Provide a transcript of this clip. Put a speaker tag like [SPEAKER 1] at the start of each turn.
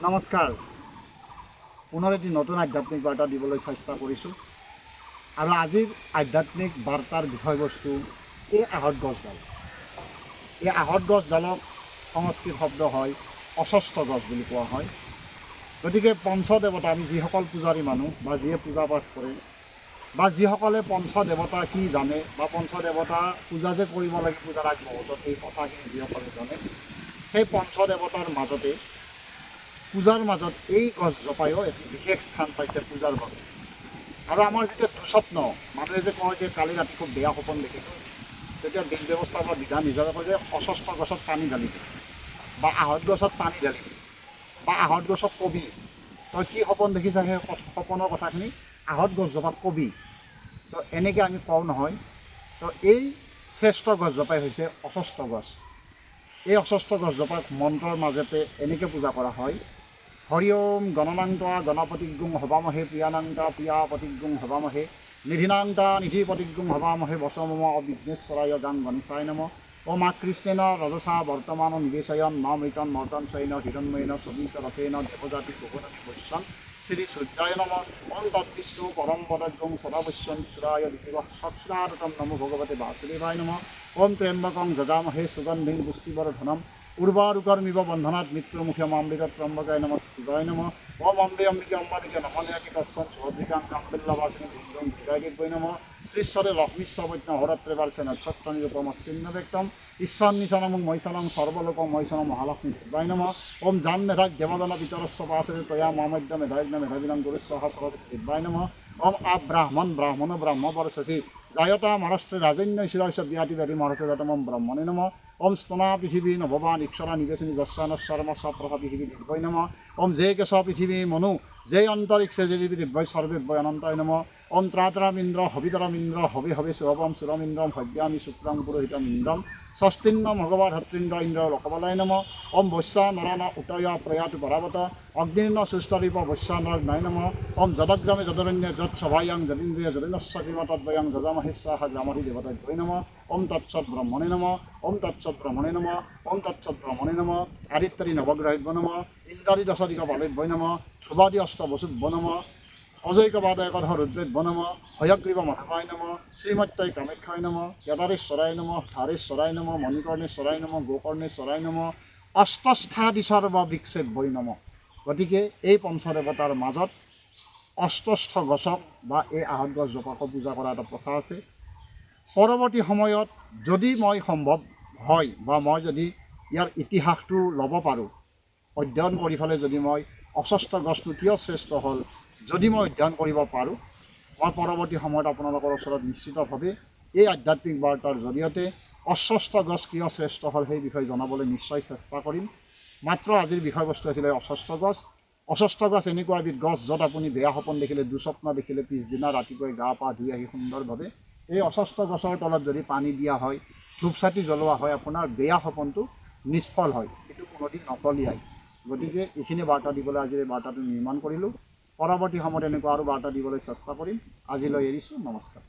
[SPEAKER 1] নমস্কাৰ। পুনৰ এটি নতুন আধ্যাত্মিক বাৰ্তা দিবলৈ চেষ্টা কৰিছোঁ আৰু আজিৰ আধ্যাত্মিক বাৰ্তাৰ বিষয়বস্তু এই আহঁত গছডাল। এই আহঁত গছডালক সংস্কৃত শব্দ হয় অস্বস্থ গছ বুলি কোৱা হয়। গতিকে পঞ্চদেৱতা, আমি যিসকল পূজাৰী মানুহ বা যিয়ে পূজা পাঠ কৰে বা যিসকলে পঞ্চদেৱতা কি জানে বা পঞ্চদেৱতা পূজা যে কৰিব লাগে পূজাৰ আগমুহূৰ্তত এই কথাখিনি যিসকলে জানে, সেই পঞ্চদেৱতাৰ মাজতে পূজাৰ মাজত এই গছজোপায়ো এটি বিশেষ স্থান পাইছে পূজাৰ বাবে। আৰু আমাৰ যেতিয়া দুস্বপ্ন, মানুহে যে কয় যে কালি ৰাতি খুব বেয়া সপোন দেখিলোঁ, তেতিয়া বিধ ব্যৱস্থা বা বিধান হিচাপে কয় যে অস্বস্থ গছত পানী ঢালি দিয়ে বা আহঁত গছত পানী ঢালি দিয়ে বা আহঁত গছত কবি, তই কি সপোন দেখিছা সেই সপোনৰ কথাখিনি আহঁত গছজোপাক কবি। তো এনেকৈ আমি কওঁ নহয়। তো এই শ্ৰেষ্ঠ গছজোপাই হৈছে অস্বস্থ গছ। এই অস্বস্থ গছজোপাক মন্ত্ৰৰ মাজতে এনেকৈ পূজা কৰা হয়। হৰি ওম গণনাংতা গণপতিগুং হবামহে প্ৰিয়ানাংতা প্ৰিয়া পতিগুং হবামহে নিধিনাংতা নিধি পতিগুং হবামহে বচমম অবিঘ্নেশ্বৰায় গাং গণেশায় নম। ও মা কৃষ্ণেন ৰজসা বৰ্তমান নিবেশয়ন মা মৃতন মৰ্তন শৈন হিৰণ্ময়েন সবিত রথেন দেবজাতি ভুবনতি বৈশ্যন শ্রী সূর্যায় নম। ওম তদ্বিষ্ণু পরম পদজ্ঞং সদাবশ্যন চূড়ায় দিদিব সৎসুরারতম নমো ভগবতে বাসুদেবায় নম। ওম ত্র্যম্বকং যজামহে সুগন্ধিং পুষ্টিবর্ধনম উর্বারুকর্মিব বন্ধনাৎ মৃত্যুমুখে অমৃত ত্রম্বকায় নম শিবায় নম। ওম অম্বে অম্বিকে অম্বাদিকে নমনিয়াকে তৎসৎ সুভদ্রিকাং কাম্বিল্লাবাসিনী ভিন্দ্রং বিদায়িক নম। শ্রীশ্বরে লক্ষ্মীশ্বৈত্য হরত্রে বার্ষে নক্ষত্র নিরূপমশ্চিন্ন ব্যক্তম ঈশ্বর নিশনমং মৈশনং সর্বলোক মৈশন মহালক্ষ্মী দেবায় নম। ওম জান মেধাক দেবগণ পিতরস্ব পাশে তয়া মামদ্য মেধায়জ্ঞ মেধাবিনাং গুরুস্ব সরস্বতী দেবায় নম। ওম আব্রাহ্মণ ব্রাহ্মণ ব্রহ্মবর্ষসি জায়তা মহারাষ্ট্রে রাজন্য শিরস্য বিয়াতি ব্যাধি মহারাষ্ট্র জাতমম ব্রহ্মণে নম। ওম স্তনা পৃথিবী নভবান ঈশ্বরা নিবেশনী যস্যানশ্বরম সপ্রভা পৃথিবী দিব্যই নম। ওম যে কেশ পৃথিবী মনু যে অন্তরিক্ষে যে দিব্যই সর্বেব্যয় অনন্তয় নম। ওম ত্রাতরামিন্দ্র হবিতরমিন্দ্র হবে হবে শুভম সুরমিন্দ্রম হব্যামি শুক্রং পুরোহিতমিন্দ্রম ষষ্ঠীন্ন ভগবান হত্রিন্দ্র ইন্দ্র লোকবলায় নম। ওম বৈশ্যা নরন উটয়া প্রয়াতু পরাবত অগ্নির্ন সুস্তরীপ বৈশ্যা নরগ্নায় নম। ওম যদগ্রামে যদরণ্যে যৎ সভায়াং যদীন্দ্রিয় যদিনস্বীম তদ্বয়ং যজামহিস্যাহ গ্রামহি দেবতায় নম। ওম তৎসৎ ব্রহ্মণে নম। ওম তৎসৎ ব্রহ্মণে নম। ওম তৎসৎ ব্রহ্মণে নম। আদিত্যাদি নবগ্রহেভ্য নম। ইন্দ্রাদি দশাদিক বালেভ্য নম। ধ্রুবাদি অষ্টবসুভ্য নম। অজৈকবাদয় কধ রুদ্রেভ্য নম। হয়গ্রীব মহাবায় নম। শ্রীমত্যায় কামাখ্যায় নম। কেদারেশ্বরায় নম। ধারেশ্বরায় নম। মণিকর্ণেশ্বরায় নম। গোকর্ণেশ্বরায় নম। অষ্টষ্ঠাদি সর্ববিক্ষেভ্যই নম। গতিকে এই পঞ্চদেৱতাৰ মাজত অষ্টষ্ঠ গছক বা এই আহঁত গছজোপাকো পূজা কৰা এটা প্ৰথা আছে। পৰৱৰ্তী সময়ত যদি মই সম্ভৱ হয় বা মই যদি ইয়াৰ ইতিহাসটো ল'ব পাৰোঁ, অধ্যয়ন কৰি পেলাই যদি মই অস্বস্থ গছটো কিয় শ্ৰেষ্ঠ হ'ল যদি মই অধ্যয়ন কৰিব পাৰোঁ, মই পৰৱৰ্তী সময়ত আপোনালোকৰ ওচৰত নিশ্চিতভাৱে এই আধ্যাত্মিক বাৰ্তাৰ জৰিয়তে অস্বস্থ গছ কিয় শ্ৰেষ্ঠ হ'ল সেই বিষয়ে জনাবলৈ নিশ্চয় চেষ্টা কৰিম। মাত্ৰ আজিৰ বিষয়বস্তু আছিলে অস্বস্থ গছ। অস্বস্থ গছ এনেকুৱা এবিধ গছ য'ত আপুনি বেয়া সপোন দেখিলে, দুস্বপ্ন দেখিলে পিছদিনা ৰাতিপুৱাই গা পা ধুই আহি সুন্দৰভাৱে এই অস্বস্থ গছৰ তলত যদি পানী দিয়া হয়, ধূপ চাতি জ্বলোৱা হয়, আপোনাৰ বেয়া সপোনটো নিষ্ফল হয়, সেইটো কোনোদিন নকলিয়ায়। গতিকে এইখিনি বাৰ্তা দিবলৈ আজি এই বাৰ্তাটো নিৰ্মাণ কৰিলোঁ। পৰৱৰ্তী সময়ত এনেকুৱা আৰু বাৰ্তা দিবলৈ চেষ্টা কৰিম। আজিলৈ এৰিছোঁ। নমস্কাৰ।